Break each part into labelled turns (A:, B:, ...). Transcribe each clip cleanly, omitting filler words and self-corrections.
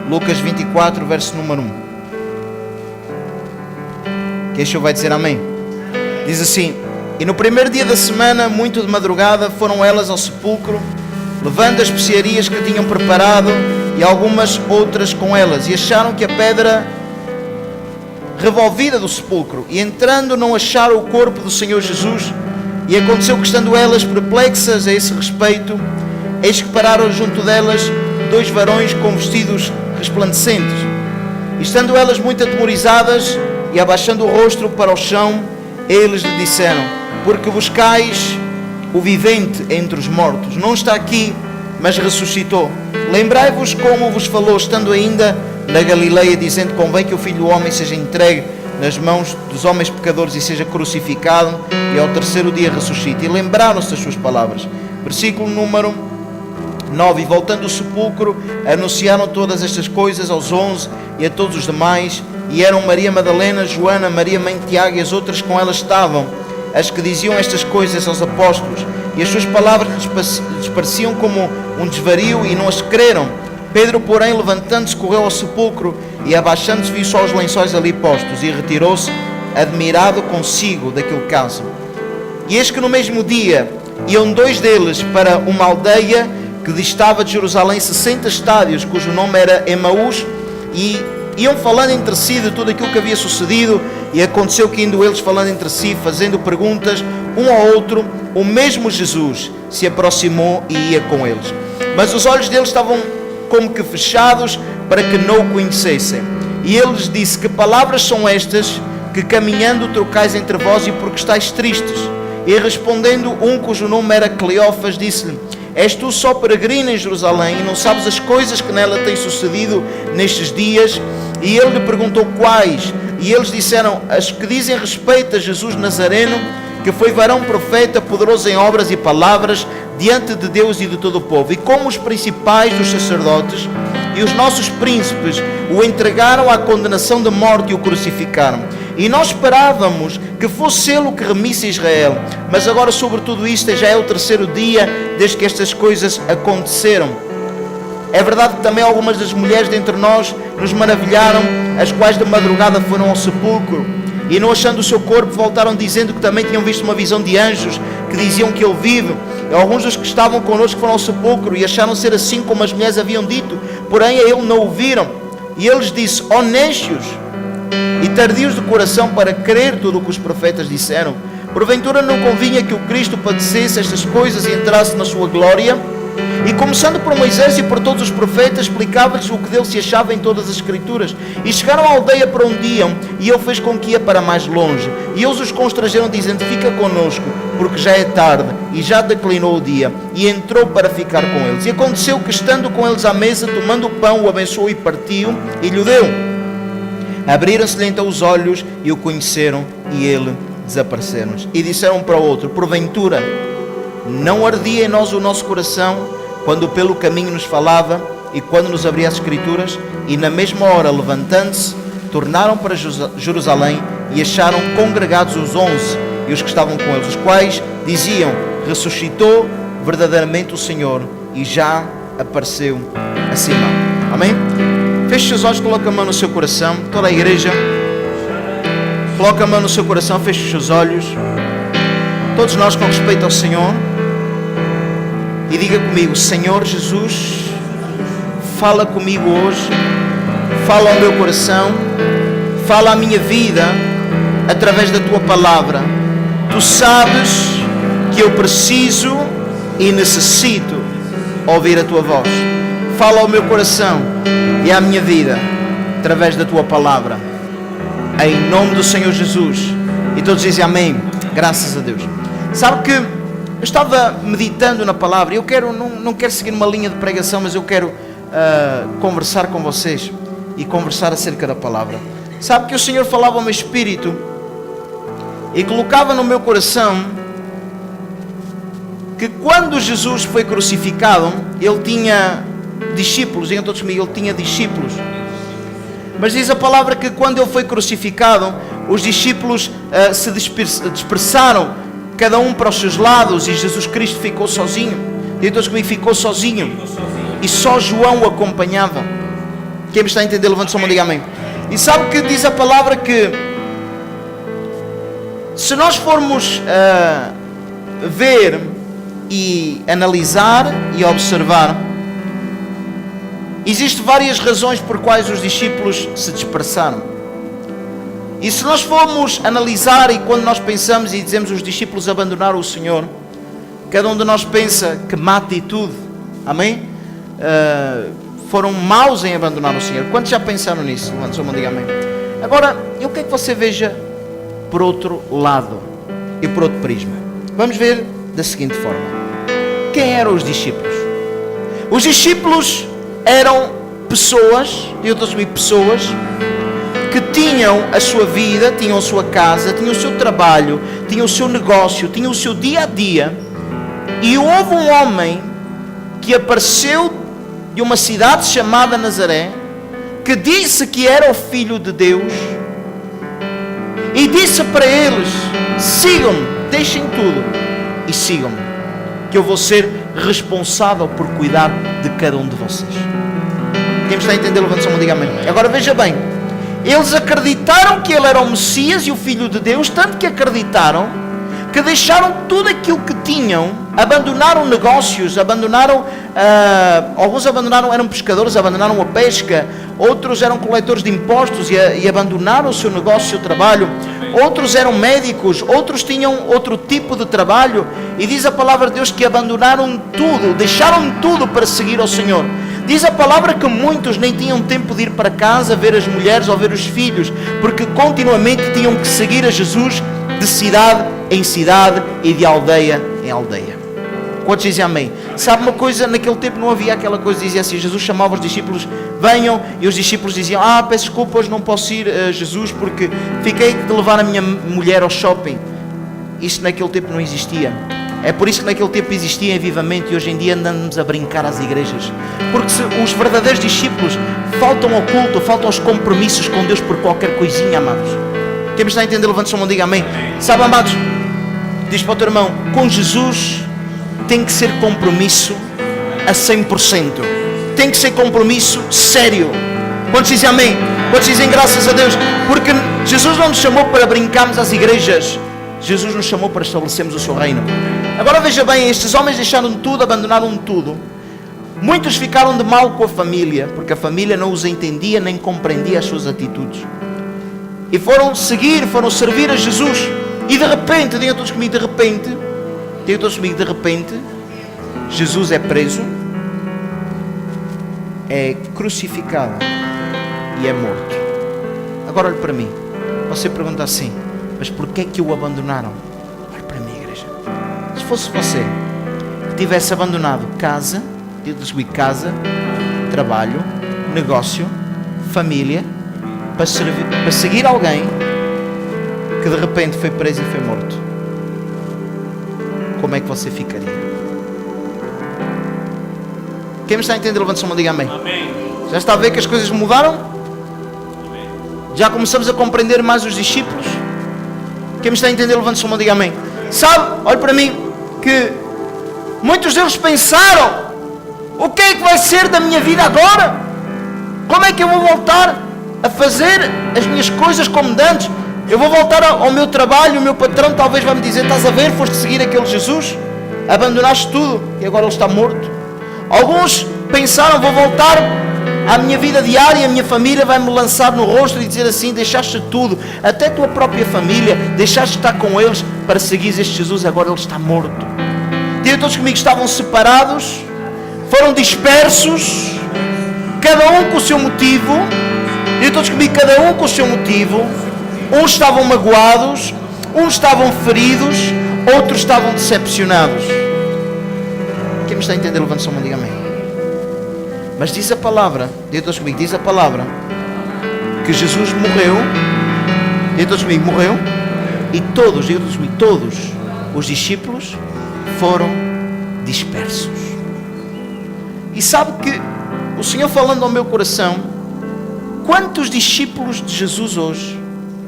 A: Lucas 24, verso número 1. Que este vai dizer amém. Diz assim: e no primeiro dia da semana, muito de madrugada, foram elas ao sepulcro, levando as especiarias que tinham preparado e algumas outras com elas, e acharam que a pedra revolvida do sepulcro, e entrando não acharam o corpo do Senhor Jesus. E aconteceu que, estando elas perplexas a esse respeito, eis que pararam junto delas 2 varões com vestidos resplandecentes. E estando elas muito atemorizadas e abaixando o rosto para o chão, eles lhe disseram: porque buscais o vivente entre os mortos? Não está aqui, mas ressuscitou. Lembrai-vos como vos falou, estando ainda na Galileia, dizendo: convém que o Filho do Homem seja entregue nas mãos dos homens pecadores e seja crucificado, e ao terceiro dia ressuscite. E lembraram-se das suas palavras. Versículo número 9. E voltando do sepulcro, anunciaram todas estas coisas aos 11 e a todos os demais. E eram Maria Madalena, Joana, Maria mãe de Tiago, e as outras com elas estavam, as que diziam estas coisas aos apóstolos. E as suas palavras lhes pareciam como um desvario, e não as creram. Pedro, porém, levantando-se, correu ao sepulcro, e abaixando-se, viu só os lençóis ali postos, e retirou-se, admirado consigo daquele caso. E eis que no mesmo dia iam 2 deles para uma aldeia que distava de Jerusalém 60 estádios, cujo nome era Emaús, e iam falando entre si de tudo aquilo que havia sucedido. E aconteceu que, indo eles falando entre si, fazendo perguntas um ao outro, o mesmo Jesus se aproximou e ia com eles. Mas os olhos deles estavam como que fechados, para que não o conhecessem. E ele lhes disse: que palavras são estas que caminhando trocais entre vós, e porque estáis tristes? E respondendo um cujo nome era Cleófas, disse-lhe: és tu só peregrino em Jerusalém, e não sabes as coisas que nela têm sucedido nestes dias? E ele lhe perguntou: quais? E eles disseram: as que dizem respeito a Jesus Nazareno, que foi varão profeta, poderoso em obras e palavras diante de Deus e de todo o povo. E como os principais dos sacerdotes e os nossos príncipes o entregaram à condenação de morte e o crucificaram. E nós esperávamos que fosse ele o que remisse Israel. Mas agora, sobre tudo isto, já é o terceiro dia desde que estas coisas aconteceram. É verdade que também algumas das mulheres dentre nós nos maravilharam, as quais de madrugada foram ao sepulcro, e não achando o seu corpo, voltaram dizendo que também tinham visto uma visão de anjos, que diziam que ele vive. E alguns dos que estavam connosco foram ao sepulcro, e acharam ser assim como as mulheres haviam dito, porém a ele não o viram. E ele lhes disse: ó nécios e tardios de coração para crer tudo o que os profetas disseram, porventura não convinha que o Cristo padecesse estas coisas e entrasse na sua glória? E começando por Moisés e por todos os profetas, explicava-lhes o que dele se achava em todas as escrituras. E chegaram à aldeia para onde iam, e ele fez com que ia para mais longe. E eles os constrangeram, dizendo: fica conosco, porque já é tarde, e já declinou o dia. E entrou para ficar com eles. E aconteceu que, estando com eles à mesa, tomando o pão, o abençoou e partiu, e lhe deu. Abriram-se-lhe então os olhos, e o conheceram, e ele desapareceram-lhes. E disseram um para o outro: porventura não ardia em nós o nosso coração quando pelo caminho nos falava e quando nos abria as escrituras? E na mesma hora, levantando-se, tornaram para Jerusalém, e acharam congregados os 11 e os que estavam com eles, os quais diziam: ressuscitou verdadeiramente o Senhor, e já apareceu a Simão. Amém? Feche os seus olhos, coloque a mão no seu coração. Toda a igreja, coloque a mão no seu coração, feche os seus olhos. Todos nós, com respeito ao Senhor, e diga comigo: Senhor Jesus, fala comigo hoje, fala ao meu coração, fala à minha vida através da Tua palavra. Tu sabes que eu preciso e necessito ouvir a Tua voz. Fala ao meu coração e à minha vida através da Tua palavra, em nome do Senhor Jesus. E todos dizem amém. Graças a Deus. Sabe que eu estava meditando na palavra, e eu não quero seguir uma linha de pregação, mas eu quero conversar com vocês e conversar acerca da palavra. Sabe que o Senhor falava ao meu espírito e colocava no meu coração que quando Jesus foi crucificado, ele tinha discípulos. Digam todos comigo: ele tinha discípulos. Mas diz a palavra que quando ele foi crucificado, os discípulos se dispersaram, cada um para os seus lados, e Jesus Cristo ficou sozinho. E todos comigo: ficou sozinho. E só João o acompanhava. Quem me está a entender, levante sua mão e diga amém. E sabe que diz a palavra que se nós formos ver e analisar e observar, existem várias razões por quais os discípulos se dispersaram. E se nós formos analisar, e quando nós pensamos e dizemos os discípulos abandonaram o Senhor, cada um de nós pensa que má atitude, amém? Foram maus em abandonar o Senhor. Quantos já pensaram nisso? Levante sua mão e diga amém. Agora, eu quero que você veja por outro lado e por outro prisma. Vamos ver da seguinte forma: quem eram os discípulos? Os discípulos eram pessoas, eu estou a assumir pessoas, que tinham a sua vida, tinham a sua casa, tinham o seu trabalho, tinham o seu negócio, tinham o seu dia a dia, e houve um homem que apareceu de uma cidade chamada Nazaré, que disse que era o Filho de Deus, e disse para eles: sigam-me, deixem tudo e sigam-me, que eu vou ser responsável por cuidar de cada um de vocês. Quem está a entender, levante sua mão e diga amém. Agora veja bem, eles acreditaram que ele era o Messias e o Filho de Deus, tanto que acreditaram que deixaram tudo aquilo que tinham, abandonaram negócios, alguns abandonaram, eram pescadores, abandonaram a pesca, outros eram coletores de impostos e abandonaram o seu negócio, o seu trabalho, outros eram médicos, outros tinham outro tipo de trabalho, e diz a palavra de Deus que abandonaram tudo, deixaram tudo para seguir ao Senhor. Diz a palavra que muitos nem tinham tempo de ir para casa ver as mulheres ou ver os filhos, porque continuamente tinham que seguir a Jesus de cidade em cidade e de aldeia em aldeia. Quantos dizem amém? Sabe uma coisa, naquele tempo não havia aquela coisa, dizia assim, Jesus chamava os discípulos, venham, e os discípulos diziam, peço desculpa, hoje não posso ir a Jesus porque fiquei de levar a minha mulher ao shopping. Isso naquele tempo não existia. É por isso que naquele tempo existia avivamento e hoje em dia andamos a brincar às igrejas. Porque se os verdadeiros discípulos faltam ao culto, faltam aos compromissos com Deus por qualquer coisinha, amados. Quem me está a entender, levante sua mão e diga amém. Sabe, amados, diz para o teu irmão, com Jesus tem que ser compromisso a 100%. Tem que ser compromisso sério. Quantos dizem amém? Quantos dizem graças a Deus? Porque Jesus não nos chamou para brincarmos às igrejas. Jesus nos chamou para estabelecermos o seu reino. Agora veja bem, estes homens deixaram tudo, abandonaram tudo. Muitos ficaram de mal com a família, porque a família não os entendia nem compreendia as suas atitudes. E foram servir a Jesus. E de repente, digam todos comigo, de repente, Jesus é preso, é crucificado e é morto. Agora olhe para mim. Você pergunta assim, mas porquê que o abandonaram? Olhe para mim, igreja. Se fosse você que tivesse abandonado casa, trabalho, negócio, família, para seguir alguém que de repente foi preso e foi morto, como é que você ficaria? Quem me está a entender, levante sua mão e diga amém. Já está a ver que as coisas mudaram? Já começamos a compreender mais os discípulos? Quem me está a entender, levante sua mão e diga amém. Sabe, olhe para mim, que muitos deles pensaram, o que é que vai ser da minha vida agora? Como é que eu vou voltar a fazer as minhas coisas como de antes? Eu vou voltar ao meu trabalho, o meu patrão talvez vai me dizer, estás a ver, foste seguir aquele Jesus, abandonaste tudo e agora ele está morto. Alguns pensaram, vou voltar à minha vida diária, a minha família vai-me lançar no rosto e dizer assim, deixaste tudo, até a tua própria família, deixaste de estar com eles para seguir este Jesus, agora ele está morto. Digam todos comigo, estavam separados, foram dispersos, cada um com o seu motivo. Digam todos comigo, cada um com o seu motivo. Uns estavam magoados, uns estavam feridos, outros estavam decepcionados. Quem me está a entender, levante sua mão e diga amém. Mas diz a palavra, digam todos comigo, diz a palavra que Jesus morreu, digam todos comigo, morreu, e todos, digam todos comigo, todos os discípulos foram dispersos. E sabe que o Senhor falando ao meu coração, quantos discípulos de Jesus hoje,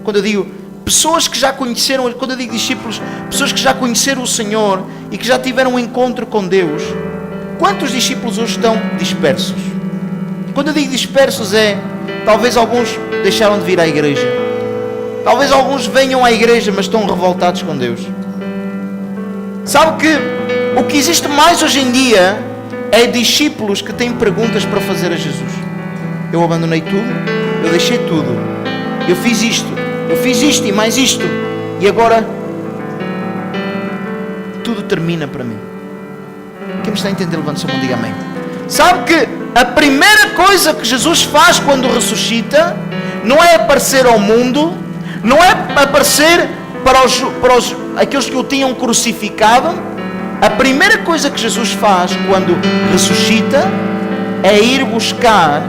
A: quando eu digo pessoas que já conheceram, quando eu digo discípulos, pessoas que já conheceram o Senhor e que já tiveram um encontro com Deus, quantos discípulos hoje estão dispersos? Quando eu digo dispersos talvez alguns deixaram de vir à igreja. Talvez alguns venham à igreja, mas estão revoltados com Deus. Sabe que o que existe mais hoje em dia é discípulos que têm perguntas para fazer a Jesus. Eu abandonei tudo, eu deixei tudo, eu fiz isto e mais isto, e agora tudo termina para mim. Quem me está a entender, levante-se a mão, diga amém. Sabe que a primeira coisa que Jesus faz quando ressuscita não é aparecer ao mundo, não é aparecer para aqueles que o tinham crucificado. A primeira coisa que Jesus faz quando ressuscita é ir buscar,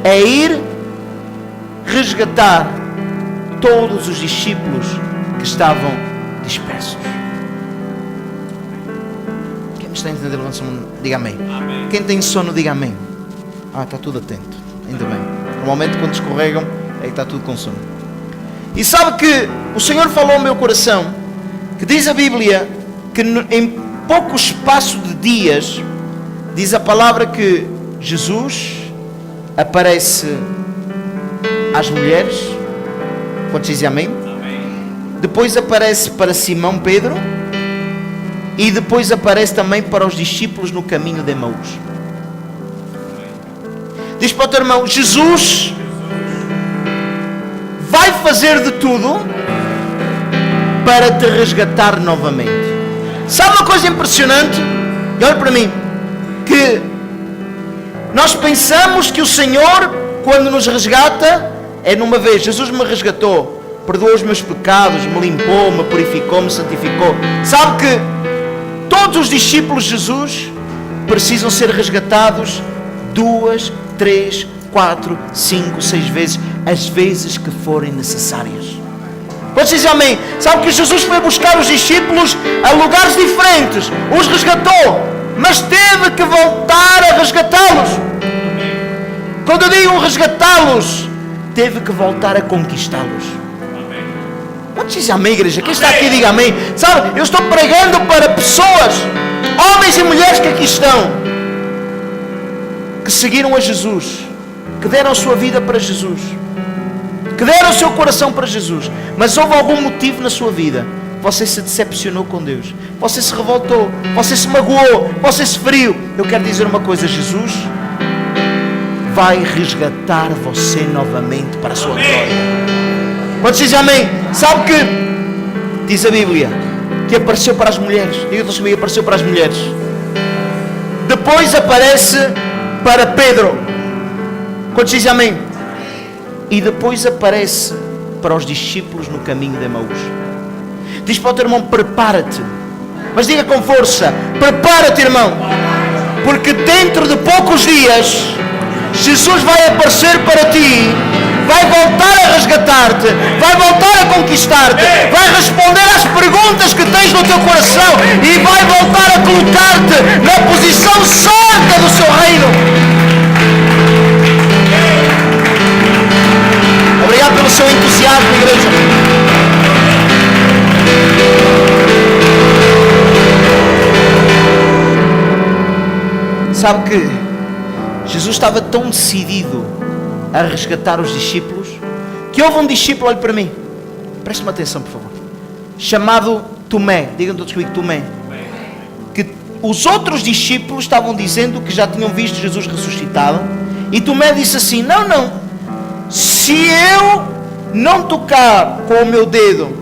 A: é ir resgatar todos os discípulos que estavam dispersos. Quem me está a entender, levanta-se a mão, diga amém. Amém. Quem tem sono, diga amém. Está tudo atento, ainda bem. Normalmente quando escorregam, está tudo com sono. E sabe que o Senhor falou ao meu coração, que diz a Bíblia, que em pouco espaço de dias, diz a palavra que Jesus aparece às mulheres. Quantos dizem amém? Amém? Depois aparece para Simão Pedro, e depois aparece também para os discípulos no caminho de Emaús. Diz para o teu irmão: Jesus vai fazer de tudo para te resgatar novamente. Sabe uma coisa impressionante? E olha para mim, que nós pensamos que o Senhor, quando nos resgata, é numa vez. Jesus me resgatou, perdoou os meus pecados, me limpou, me purificou, me santificou. Sabe que todos os discípulos de Jesus precisam ser resgatados 2, 3, 4, 5, 6 vezes, as vezes que forem necessárias. Pode dizer amém? Sabe que Jesus foi buscar os discípulos a lugares diferentes, os resgatou, mas teve que voltar a resgatá-los. Quando eu digo resgatá-los, teve que voltar a conquistá-los. Pode dizer amém, igreja? Quem está aqui, diga amém. Sabe, eu estou pregando para pessoas, homens e mulheres que aqui estão, que seguiram a Jesus, que deram a sua vida para Jesus, que deram o seu coração para Jesus, mas houve algum motivo na sua vida, você se decepcionou com Deus, você se revoltou, você se magoou, você se feriu. Eu quero dizer uma coisa: Jesus vai resgatar você novamente para a sua glória. Pode dizer amém? Sabe que diz a Bíblia que apareceu para as mulheres. Diga-te comigo: apareceu para as mulheres. Depois aparece para Pedro. Quando diz amém? E depois aparece para os discípulos no caminho de Emaús. Diz para o teu irmão: prepara-te. Mas diga com força: prepara-te, irmão, porque dentro de poucos dias Jesus vai aparecer para ti, vai voltar a resgatar-te, vai voltar a conquistar-te, vai responder às perguntas que tens no teu coração e vai voltar a colocar-te na posição certa do seu reino. Obrigado pelo seu entusiasmo, igreja. Sabe que Jesus estava tão decidido a resgatar os discípulos, que houve um discípulo, olhe para mim, preste-me atenção por favor, chamado Tomé. Digam todos comigo: Tomé. Que os outros discípulos estavam dizendo que já tinham visto Jesus ressuscitado, e Tomé disse assim: não, se eu não tocar com o meu dedo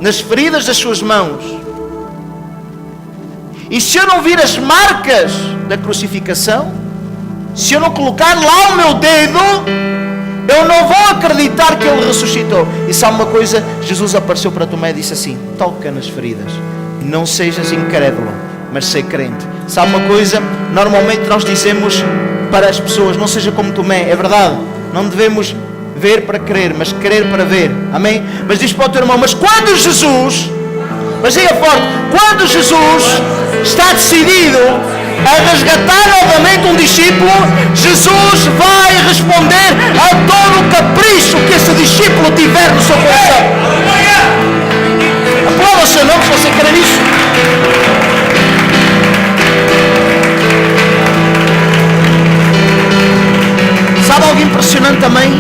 A: nas feridas das suas mãos, e se eu não vir as marcas da crucificação, se eu não colocar lá o meu dedo, eu não vou acreditar que ele ressuscitou. E sabe uma coisa? Jesus apareceu para Tomé e disse assim: toca nas feridas, não sejas incrédulo, mas sei crente. Sabe uma coisa? Normalmente nós dizemos para as pessoas: não seja como Tomé. É verdade, não devemos ver para crer, mas crer para ver. Amém? Mas diz para o teu irmão: mas quando Jesus, mas diga forte, quando Jesus está decidido a resgatar novamente um discípulo, Jesus vai responder a todo o capricho que esse discípulo tiver no seu coração. Aplauda o seu nome se você crê nisso. algo impressionante também?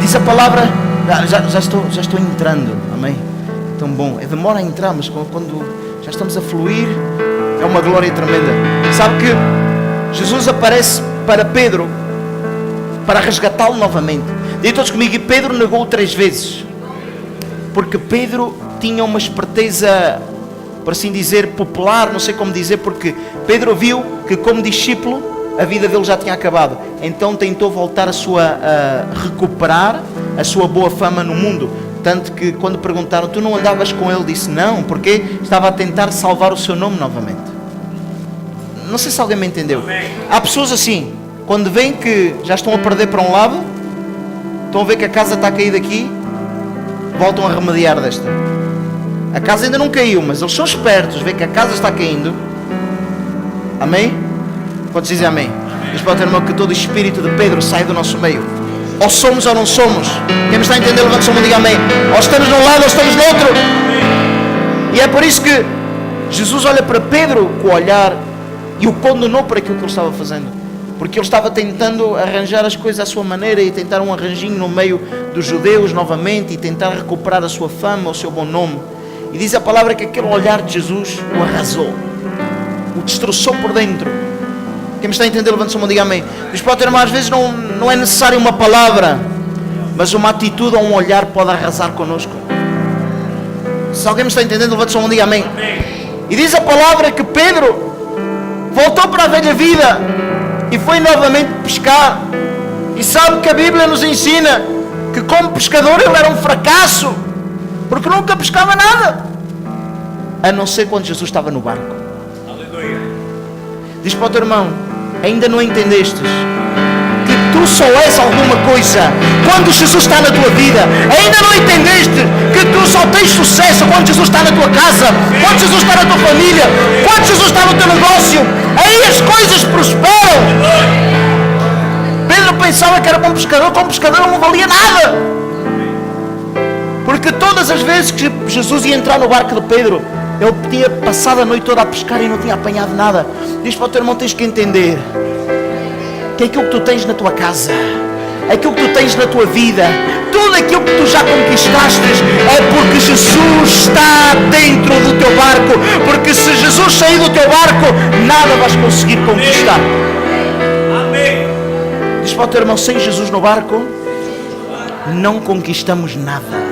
A: Diz a palavra, já estou entrando, amém? Tão bom, demora a entrar, mas quando já estamos a fluir, é uma glória tremenda. Sabe que Jesus aparece para Pedro para resgatá-lo novamente. Digam todos comigo, e Pedro negou 3 vezes, porque Pedro tinha uma esperteza, por assim dizer, popular, não sei como dizer, porque Pedro viu que como discípulo a vida dele já tinha acabado, então tentou voltar a recuperar a sua boa fama no mundo, tanto que quando perguntaram, tu não andavas com ele, disse não, porque estava a tentar salvar o seu nome novamente. Não sei se alguém me entendeu. Há pessoas assim, quando veem que já estão a perder para um lado, estão a ver que a casa está caída aqui, voltam a remediar desta. A casa ainda não caiu, mas eles são espertos, veem que a casa está caindo. Amém? Quantos dizem amém? Diz para o teu irmão que todo o espírito de Pedro sai do nosso meio. Ou somos ou não somos. Quem me está a entender, levante sua mão e diga amém. Ou estamos num lado ou estamos no outro. E é por isso que Jesus olha para Pedro com o olhar e o condenou por aquilo que ele estava fazendo, porque ele estava tentando arranjar as coisas à sua maneira e tentar um arranjinho no meio dos judeus novamente e tentar recuperar a sua fama, o seu bom nome. E diz a palavra que aquele olhar de Jesus o arrasou, o destroçou por dentro. Quem me está a entender, levante sua mão e diga amém. Diz para o teu irmão, às vezes não é necessário uma palavra, mas uma atitude ou um olhar pode arrasar connosco. Se alguém me está entendendo, levante sua mão e diga amém. E diz a palavra que Pedro voltou para a velha vida e foi novamente pescar. E sabe que a Bíblia nos ensina que como pescador ele era um fracasso, porque nunca pescava nada, a não ser quando Jesus estava no barco. Aleluia. Diz para o teu irmão, ainda não entendestes que tu só és alguma coisa quando Jesus está na tua vida? Ainda não entendeste que tu só tens sucesso quando Jesus está na tua casa, quando Jesus está na tua família, quando Jesus está no teu negócio? Aí as coisas prosperam. Pedro pensava que era bom pescador, como pescador não valia nada, porque todas as vezes que Jesus ia entrar no barco de Pedro, ele tinha passado a noite toda a pescar e não tinha apanhado nada. Diz para o teu irmão, tens que entender que aquilo que tu tens na tua casa, aquilo que tu tens na tua vida, tudo aquilo que tu já conquistaste é porque Jesus está dentro do teu barco, porque se Jesus sair do teu barco, nada vais conseguir conquistar. Amém. Diz para o teu irmão, sem Jesus no barco não conquistamos nada.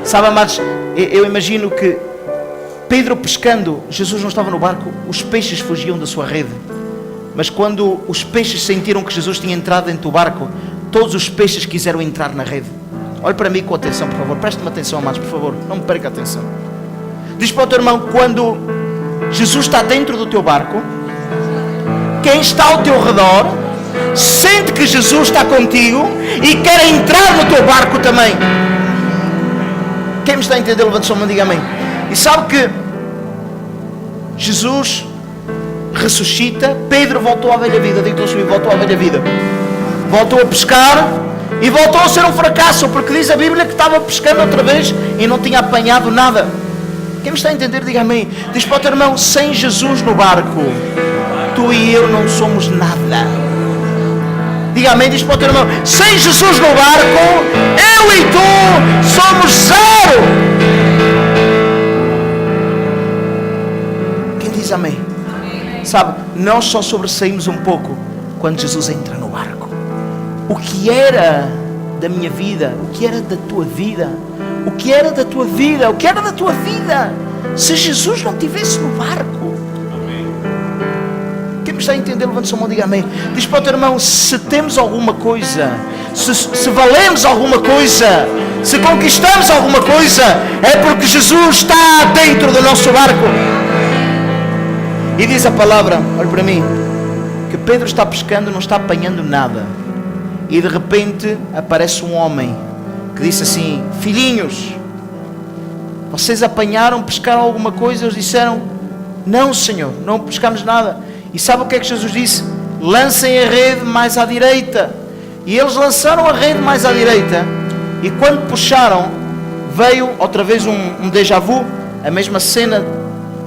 A: Sabe, amados, eu imagino que Pedro pescando, Jesus não estava no barco, os peixes fugiam da sua rede. Mas quando os peixes sentiram que Jesus tinha entrado dentro do barco, todos os peixes quiseram entrar na rede. Olhe para mim com atenção, por favor. Preste-me atenção, amados, por favor. Não me perca a atenção. Diz para o teu irmão, quando Jesus está dentro do teu barco, quem está ao teu redor sente que Jesus está contigo e quer entrar no teu barco também. Quem me está a entender, levante sua mão e diga amém. E sabe que Jesus ressuscita, Pedro voltou à velha vida, voltou à velha vida, voltou a pescar e voltou a ser um fracasso, porque diz a Bíblia que estava pescando outra vez e não tinha apanhado nada. Quem me está a entender, diga amém. Diz para o teu irmão, sem Jesus no barco, tu e eu não somos nada. Diga amém. Diz para o teu irmão, sem Jesus no barco, eu e tu somos zero. Quem diz amém? Sabe, nós só sobressaímos um pouco quando Jesus entra no barco. O que era da minha vida, o que era da tua vida, o que era da tua vida, o que era da tua vida, se Jesus não estivesse no barco? Amém. Quem me está a entender, levante sua mão e diga amém. Diz para o teu irmão, se temos alguma coisa, se valemos alguma coisa, se conquistamos alguma coisa, é porque Jesus está dentro do nosso barco. E diz a palavra, olha para mim, que Pedro está pescando, não está apanhando nada. E de repente aparece um homem que disse assim, filhinhos, vocês apanharam, pescaram alguma coisa? Eles disseram, não Senhor, não pescamos nada. E sabe o que é que Jesus disse? Lancem a rede mais à direita. E eles lançaram a rede mais à direita. E quando puxaram, veio outra vez um déjà vu, a mesma cena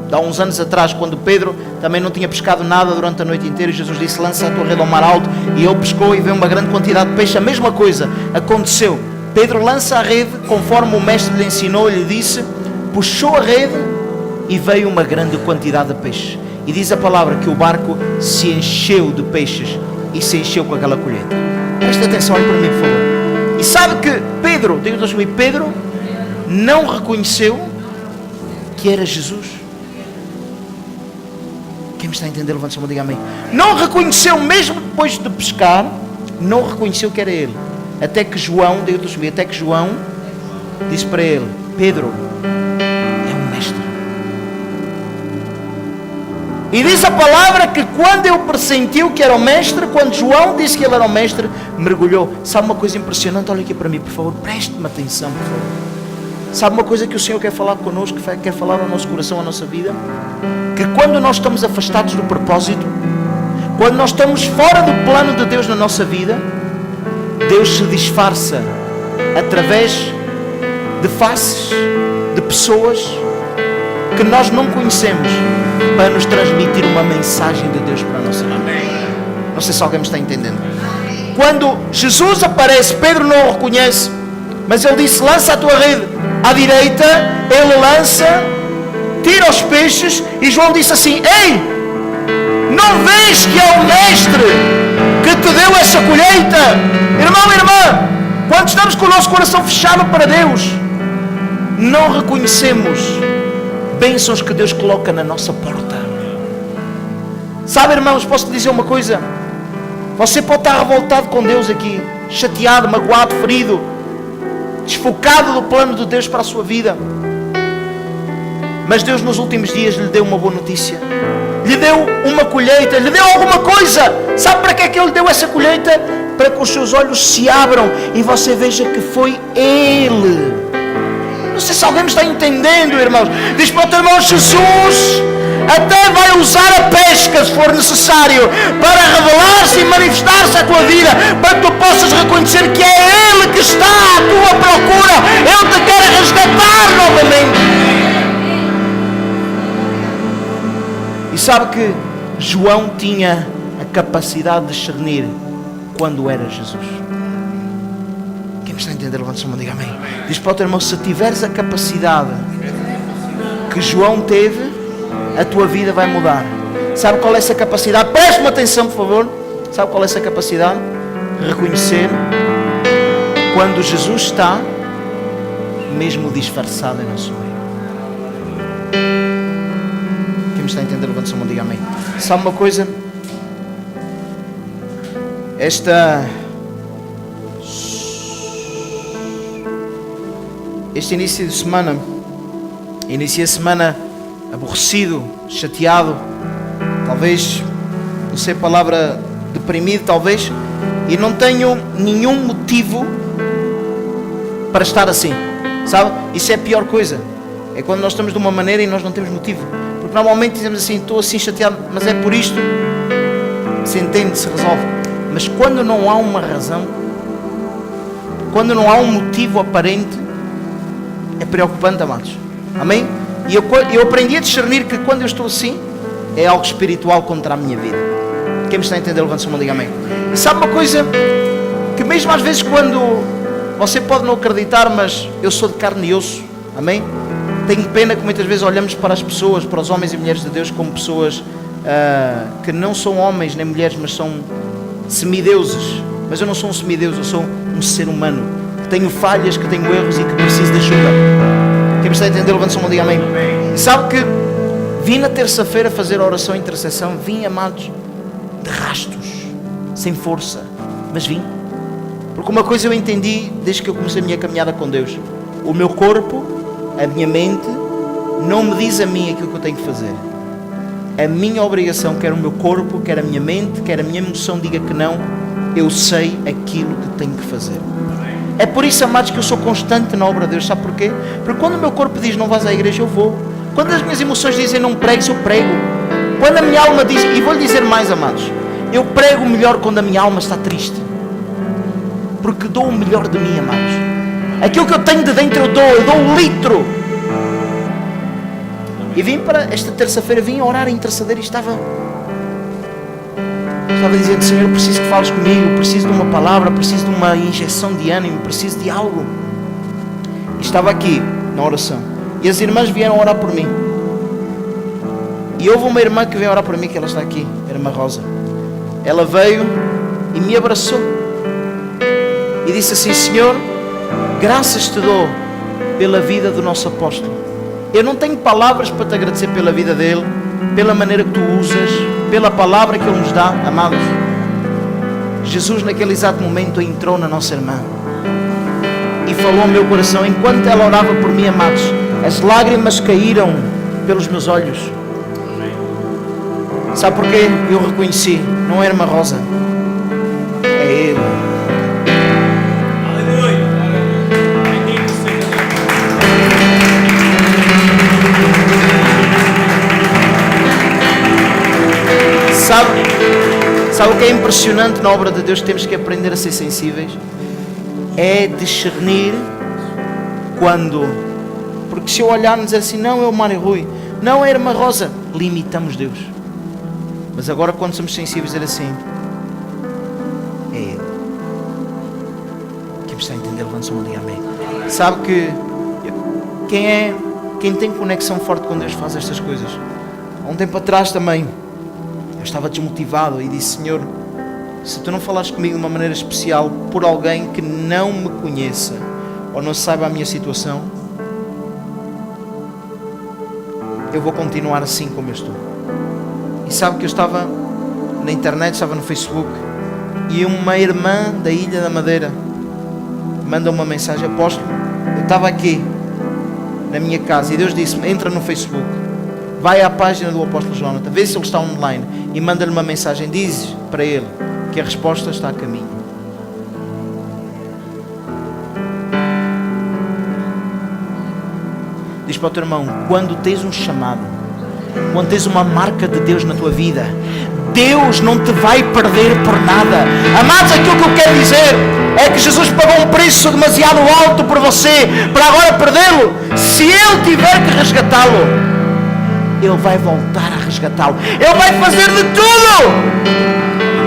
A: de há uns anos atrás, quando Pedro também não tinha pescado nada durante a noite inteira, e Jesus disse: lança a tua rede ao mar alto, e ele pescou e veio uma grande quantidade de peixe. A mesma coisa aconteceu. Pedro lança a rede, conforme o mestre lhe ensinou, lhe disse, puxou a rede e veio uma grande quantidade de peixe. E diz a palavra que o barco se encheu de peixes e se encheu com aquela colheita. Presta atenção, olha para mim, por favor. E sabe que Pedro não reconheceu que era Jesus. Quem me está a entender, levante a mão, diga amém. Não reconheceu, mesmo depois de pescar, não reconheceu que era ele. Até que João disse para ele: Pedro é um mestre. E diz a palavra que quando ele pressentiu que era o mestre, quando João disse que ele era o mestre, mergulhou. Sabe uma coisa impressionante? Olha aqui para mim, por favor, preste-me atenção, por favor. Sabe uma coisa que o Senhor quer falar connosco, quer falar ao nosso coração, à nossa vida? Que quando nós estamos afastados do propósito, quando nós estamos fora do plano de Deus na nossa vida, Deus se disfarça através de faces, de pessoas que nós não conhecemos, para nos transmitir uma mensagem de Deus para a nossa vida. Não sei se alguém me está entendendo. Quando Jesus aparece, Pedro não o reconhece, mas ele disse: lança a tua rede à direita. Ele lança, tira os peixes, e João disse assim: ei, não vês que é o mestre que te deu essa colheita? Irmão e irmã, quando estamos com o nosso coração fechado para Deus, não reconhecemos bênçãos que Deus coloca na nossa porta. Sabe, irmãos, posso te dizer uma coisa? Você pode estar revoltado com Deus aqui, chateado, magoado, ferido, desfocado do plano de Deus para a sua vida, mas Deus nos últimos dias lhe deu uma boa notícia, lhe deu uma colheita, lhe deu alguma coisa. Sabe para que é que Ele lhe deu essa colheita? Para que os seus olhos se abram e você veja que foi Ele. Não sei se alguém me está entendendo, irmãos. Diz para o teu irmão: Jesus até vai usar a pesca, se for necessário, para revelar-se e manifestar-se à tua vida, para que tu possas reconhecer que é Ele que está à tua procura. Ele te quer resgatar novamente. E sabe que João tinha a capacidade de discernir quando era Jesus. Quem me está a entender, levante-se a mão, diga amém. Diz para o teu irmão: se tiveres a capacidade que João teve, a tua vida vai mudar. Sabe qual é essa capacidade? Preste-me atenção, por favor. Sabe qual é essa capacidade? Reconhecer quando Jesus está mesmo disfarçado em nosso meio. Quem me está a entender, levante-se a mão, diga amém. Sabe uma coisa? Este início de semana, iniciei a semana aborrecido, chateado, talvez, não sei a palavra, deprimido talvez, e não tenho nenhum motivo para estar assim, sabe? Isso é a pior coisa, é quando nós estamos de uma maneira e nós não temos motivo, porque normalmente dizemos assim: estou assim chateado, mas é por isto, se entende, se resolve. Mas quando não há uma razão, quando não há um motivo aparente, é preocupante, amados. Amém? E eu aprendi a discernir que quando eu estou assim, é algo espiritual contra a minha vida. Quem me está a entender, levante-se a mão, diga amém. E sabe uma coisa? Que mesmo às vezes quando você pode não acreditar, mas eu sou de carne e osso. Amém? Tenho pena que muitas vezes olhamos para as pessoas, para os homens e mulheres de Deus, como pessoas que não são homens nem mulheres, mas são semideuses. Mas eu não sou um semideus, eu sou um ser humano, que tenho falhas, que tenho erros e que preciso de ajuda. Quem me está a entender, levante-se a mão, diga amém. E sabe que vim na terça-feira fazer a oração e intercessão, vim, amados, de rastos, sem força, mas vim. Porque uma coisa eu entendi desde que eu comecei a minha caminhada com Deus: o meu corpo, a minha mente, não me diz a mim aquilo que eu tenho que fazer. A minha obrigação, quer o meu corpo, quer a minha mente, quer a minha emoção diga que não, eu sei aquilo que tenho que fazer. É por isso, amados, que eu sou constante na obra de Deus. Sabe porquê? Porque quando o meu corpo diz não vais à igreja, eu vou. Quando as minhas emoções dizem não pregues, eu prego. Quando a minha alma diz, e vou-lhe dizer mais, amados, eu prego melhor quando a minha alma está triste, porque dou o melhor de mim, amados. Aquilo que eu tenho de dentro eu dou um litro. E vim para esta terça-feira, vim orar e interceder e estava dizendo: Senhor, eu preciso que fales comigo, preciso de uma palavra, preciso de uma injeção de ânimo, preciso de algo. E estava aqui na oração e as irmãs vieram orar por mim. E houve uma irmã que veio orar por mim, que ela está aqui, a irmã Rosa. Ela veio e me abraçou e disse assim: Senhor, graças te dou pela vida do nosso apóstolo. Eu não tenho palavras para te agradecer pela vida dele, pela maneira que tu usas, pela palavra que ele nos dá. Amados, Jesus naquele exato momento entrou na nossa irmã e falou ao meu coração. Enquanto ela orava por mim, amados, as lágrimas caíram pelos meus olhos. Sabe porquê? Eu reconheci, não é a irmã Rosa, é ele. Sabe o que é impressionante na obra de Deus? Temos que aprender a ser sensíveis. É discernir quando. Porque se eu olhar e dizer assim: não é o Mário Rui, não é a irmã Rosa, limitamos Deus. Mas agora, quando somos sensíveis, dizer assim: é Ele. Quem está a entender, levanta-se um dia, amém. Sabe que quem tem conexão forte com Deus faz estas coisas. Há um tempo atrás também eu estava desmotivado e disse: Senhor, se tu não falares comigo de uma maneira especial por alguém que não me conheça ou não saiba a minha situação, eu vou continuar assim como eu estou. E sabe que eu estava na internet, estava no Facebook, e uma irmã da Ilha da Madeira manda uma mensagem: apóstolo, eu estava aqui na minha casa e Deus disse-me: entra no Facebook, vai à página do apóstolo Jonathan, vê se ele está online e manda-lhe uma mensagem, diz para ele que a resposta está a caminho. Diz para o teu irmão: quando tens um chamado, quando tens uma marca de Deus na tua vida, Deus não te vai perder por nada. Amados, aquilo que eu quero dizer é que Jesus pagou um preço demasiado alto por você para agora perdê-lo. Se Ele tiver que resgatá-lo, Ele vai voltar a resgatá-lo. Ele vai fazer de tudo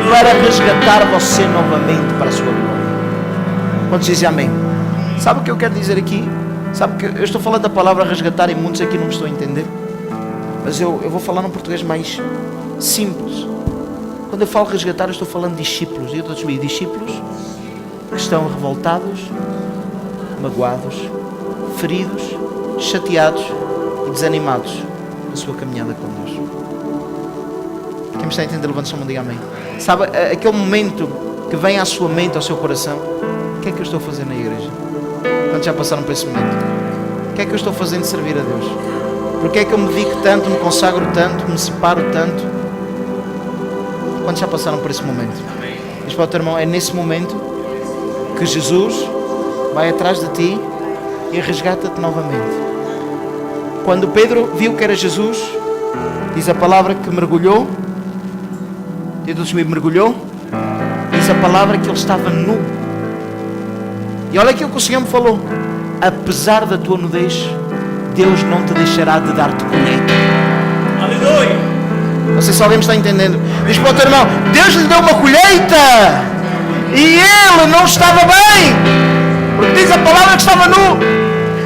A: para resgatar você novamente para a sua glória. Quantos dizem amém? Sabe o que eu quero dizer aqui? Sabe que eu estou falando da palavra resgatar e muitos aqui não me estão a entender. Mas eu vou falar num português mais simples. Quando eu falo resgatar, eu estou falando de discípulos. E eu estou a dizer discípulos que estão revoltados, magoados, feridos, chateados e desanimados na sua caminhada com Deus. Quem me está a entender, levanta-se a mão e diga amém. Sabe, aquele momento que vem à sua mente, ao seu coração: o que é que eu estou a fazer na igreja? Quando já passaram por esse momento? O que é que eu estou fazendo de servir a Deus? Porque é que eu me dedico tanto, me consagro tanto, me separo tanto? Quando já passaram por esse momento? Diz para o teu irmão: é nesse momento que Jesus vai atrás de ti e resgata-te novamente. Quando Pedro viu que era Jesus, diz a palavra que mergulhou, mergulhou, diz a palavra que ele estava nu. E olha aquilo que o Senhor me falou: apesar da tua nudez, Deus não te deixará de dar-te colheita. Aleluia! Não sei se alguém me está entendendo. Diz para o teu irmão: Deus lhe deu uma colheita e ele não estava bem, porque diz a palavra que estava nu.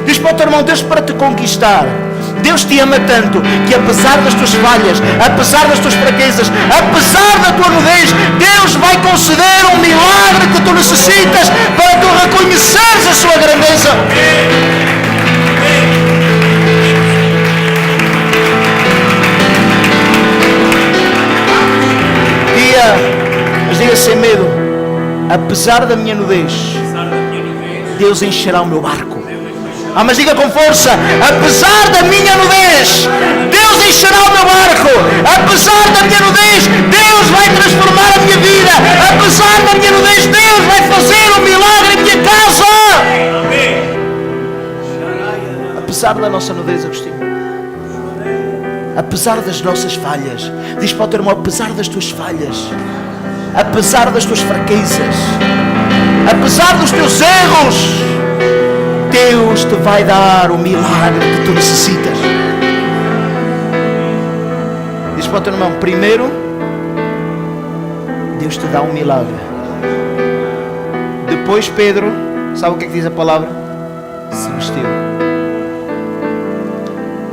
A: Diz para o teu irmão: Deus, para te conquistar, Deus te ama tanto que apesar das tuas falhas, apesar das tuas fraquezas, apesar da tua nudez, Deus vai conceder um milagre que tu necessitas para tu reconheceres a sua grandeza. Mas diga sem medo: apesar da minha nudez, Deus encherá o meu barco. Mas diga com força: apesar da minha nudez, Deus encherá o meu barco. Apesar da minha nudez, Deus vai transformar a minha vida. Apesar da minha nudez, Deus vai fazer um milagre em minha casa. Apesar da nossa nudez, Agostinho, apesar das nossas falhas, diz para o teu irmão: apesar das tuas falhas, apesar das tuas fraquezas, apesar dos teus erros, Deus te vai dar o milagre que tu necessitas. Diz para o teu irmão: primeiro, Deus te dá um milagre. Depois Pedro, sabe o que é que diz a palavra? Se vestiu.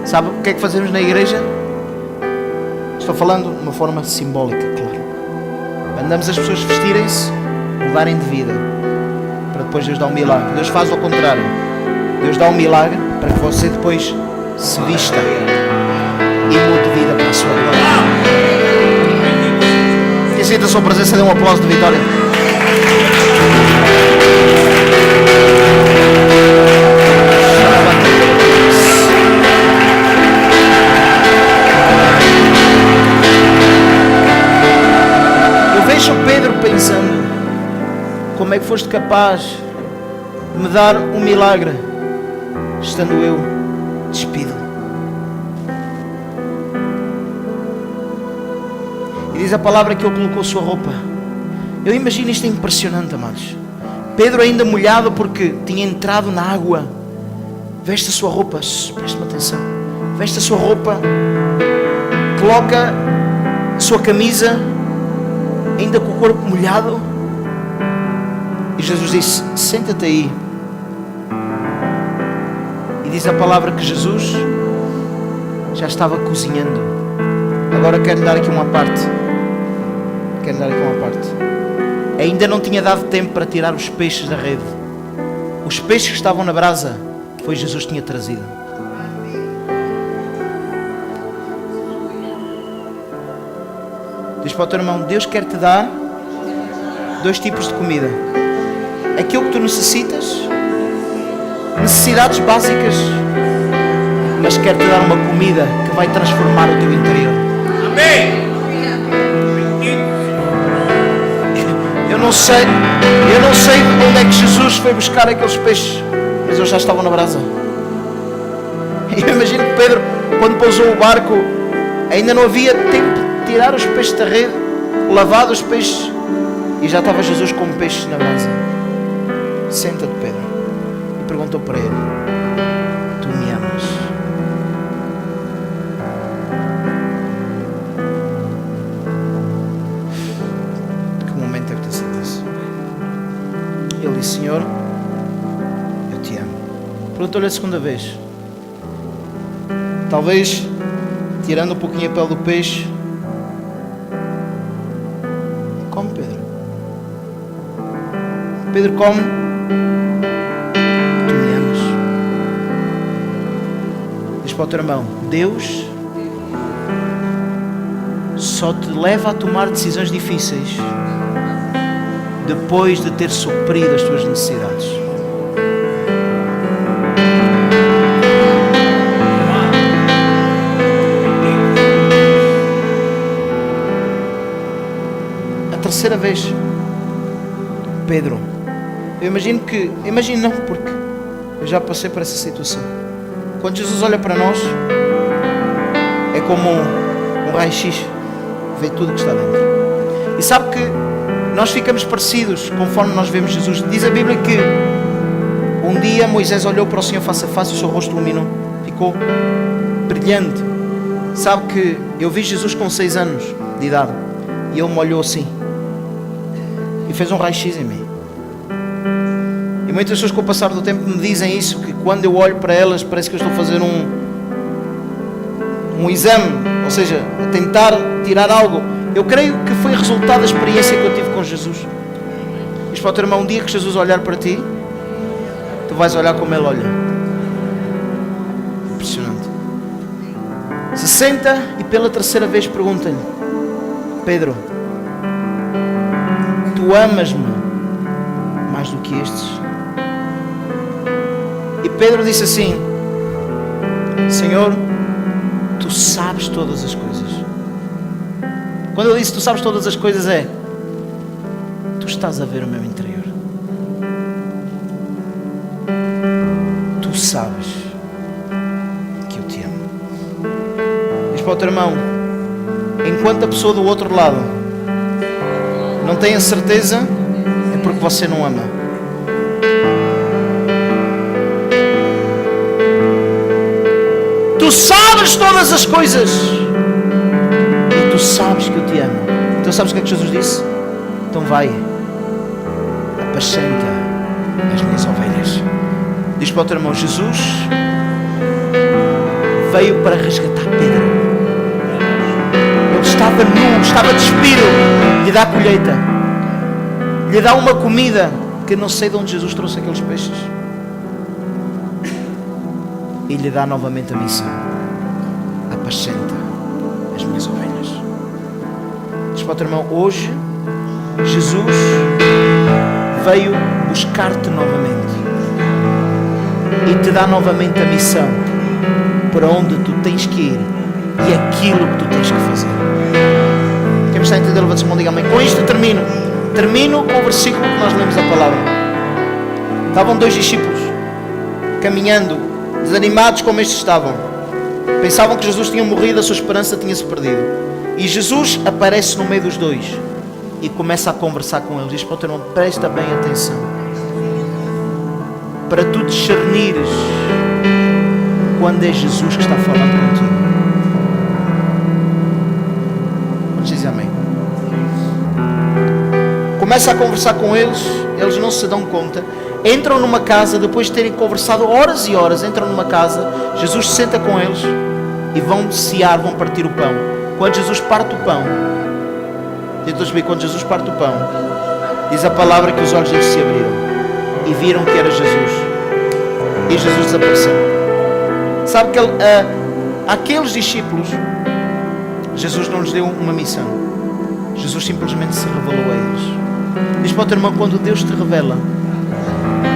A: Sabe o que é que fazemos na igreja? Estou falando de uma forma simbólica, claro. Mandamos as pessoas vestirem-se, mudarem de vida, para depois Deus dar um milagre. Deus faz ao contrário. Deus dá um milagre para que você depois se vista e mude vida para a sua glória. Quem sinta a sua presença, dê um aplauso de vitória. Eu vejo Pedro pensando: como é que foste capaz de me dar um milagre, estando eu despido? E diz a palavra que ele colocou sua roupa. Eu imagino isto, é impressionante, amados. Pedro ainda molhado porque tinha entrado na água, veste a sua roupa, preste-me atenção, veste a sua roupa, coloca a sua camisa, ainda com o corpo molhado, e Jesus disse: senta-te aí. E diz a palavra que Jesus já estava cozinhando. Agora quero dar aqui uma parte. Ainda não tinha dado tempo para tirar os peixes da rede. Os peixes que estavam na brasa foi Jesus que tinha trazido. Diz para o teu irmão: Deus quer te dar 2 tipos de comida. Aquilo que tu necessitas, necessidades básicas, mas quer te dar uma comida que vai transformar o teu interior. Amém. Eu não sei onde é que Jesus foi buscar aqueles peixes, mas eles já estavam na brasa. E eu imagino que Pedro, quando pousou o barco, ainda não havia tempo de tirar os peixes da rede, lavar os peixes, e já estava Jesus com peixes na brasa. Senta-te, Pedro. E perguntou para ele: tu me amas? Que momento é que te sentes isso? Ele disse: Senhor, eu te amo. Perguntou-lhe a segunda vez. Talvez tirando um pouquinho a pele do peixe. Come, Pedro. Pedro come. Tu me amas. Diz para o teu irmão: Deus só te leva a tomar decisões difíceis depois de ter suprido as tuas necessidades. A terceira vez, Pedro, eu imagino não, porque eu já passei por essa situação. Quando Jesus olha para nós, é como um raio-x, vê tudo que está dentro. E sabe que nós ficamos parecidos conforme nós vemos Jesus. Diz a Bíblia que um dia Moisés olhou para o Senhor face a face e o seu rosto iluminou, ficou brilhante. Sabe que eu vi Jesus com 6 anos de idade e ele me olhou assim e fez um raio-x em mim. E muitas pessoas com o passar do tempo me dizem isso, que quando eu olho para elas parece que eu estou a fazer um exame, ou seja, a tentar tirar algo. Eu creio que foi resultado da experiência que eu tive com Jesus. Diz para o teu irmão: um dia que Jesus olhar para ti, tu vais olhar como Ele olha. Impressionante. Se senta e pela terceira vez pergunta-lhe: Pedro, tu amas-me mais do que estes? E Pedro disse assim: Senhor, tu sabes todas as coisas. Quando eu disse tu sabes todas as coisas, tu estás a ver o meu interior. Tu sabes que eu te amo. Diz para o teu irmão: enquanto a pessoa do outro lado não tem a certeza, é porque você não ama. Tu sabes todas as coisas. Tu sabes que eu te amo. Então sabes o que é que Jesus disse? Então vai, apacenta as minhas ovelhas. Diz para o teu irmão: Jesus veio para resgatar Pedro. Ele estava nu, estava despido. Lhe dá colheita, lhe dá uma comida que não sei de onde Jesus trouxe aqueles peixes, e lhe dá novamente a missão: apacenta as minhas ovelhas. Diz para o teu irmão: hoje Jesus veio buscar-te novamente e te dá novamente a missão para onde tu tens que ir e aquilo que tu tens que fazer. Quem me está a entender, levanta-se a mão, diga amém. Com isto termino com o versículo que nós lemos a palavra. Estavam 2 discípulos caminhando, desanimados como estes estavam. Pensavam que Jesus tinha morrido, a sua esperança tinha-se perdido. E Jesus aparece no meio dos 2 e começa a conversar com eles. Diz para o teu irmão: presta bem atenção, para tu discernires quando é Jesus que está falando contigo. Vamos dizer amém. Começa a conversar com eles, eles não se dão conta. Entram numa casa, depois de terem conversado horas e horas, entram numa casa, Jesus se senta com eles e vão cear, vão partir o pão. Quando Jesus parte o pão, quando Jesus parte o pão, diz a palavra que os olhos deles se abriram e viram que era Jesus, e Jesus desapareceu. Sabe que aqueles discípulos, Jesus não lhes deu uma missão, Jesus simplesmente se revelou a eles. Diz para o teu irmão: quando Deus te revela,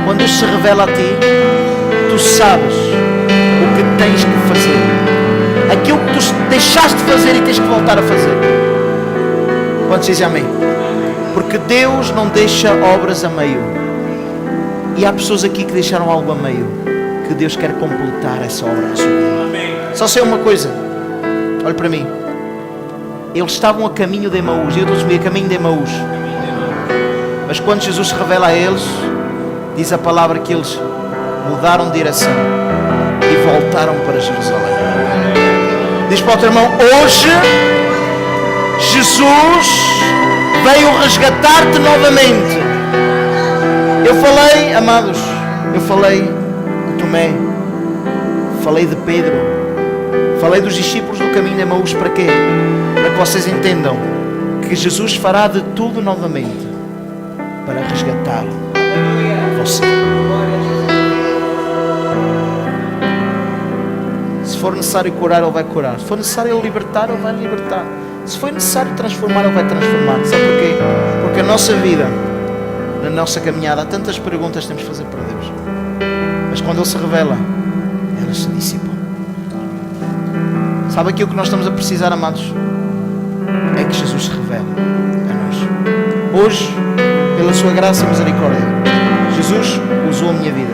A: quando Deus se revela a ti, tu sabes o que tens que fazer, aquilo que tu deixaste de fazer e tens que voltar a fazer. Quantos dizem amém? Porque Deus não deixa obras a meio. E há pessoas aqui que deixaram algo a meio, que Deus quer completar essa obra na sua vida. Só sei uma coisa, olhe para mim. Eles estavam a caminho de Emaús, eu estou a caminho de Emaús. Mas quando Jesus se revela a eles, diz a palavra que eles mudaram de direção e voltaram para Jerusalém. Diz para o teu irmão: hoje Jesus veio resgatar-te novamente. Eu falei, amados, eu falei de Tomé, falei de Pedro, falei dos discípulos do caminho de Emaús. Para quê? Para que vocês entendam que Jesus fará de tudo novamente para resgatar você. Se for necessário curar, Ele vai curar. Se for necessário Ele libertar, Ele vai libertar. Se for necessário transformar, Ele vai transformar. Sabe porquê? Porque a nossa vida, na nossa caminhada, há tantas perguntas que temos que fazer para Deus. Mas quando Ele se revela, elas se dissipam. Sabe aquilo que nós estamos a precisar, amados? É que Jesus se revele a nós. Hoje, pela sua graça e misericórdia, Jesus usou a minha vida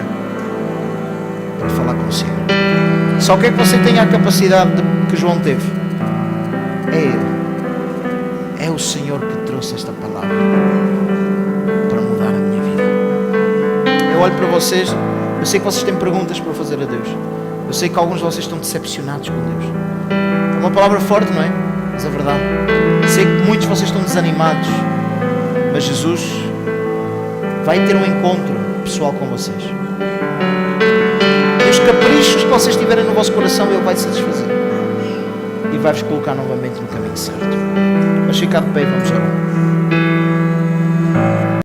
A: para falar consigo. Só que é que você tem a capacidade que João teve? É Ele. É o Senhor que trouxe esta palavra para mudar a minha vida. Eu olho para vocês, eu sei que vocês têm perguntas para fazer a Deus. Eu sei que alguns de vocês estão decepcionados com Deus. É uma palavra forte, não é? Mas é verdade. Eu sei que muitos de vocês estão desanimados. Mas Jesus vai ter um encontro pessoal com vocês. E os caprichos que vocês tiverem no vosso coração, Ele vai satisfazer. E vai-vos colocar novamente no caminho certo. Vamos ficar de pé e vamos orar.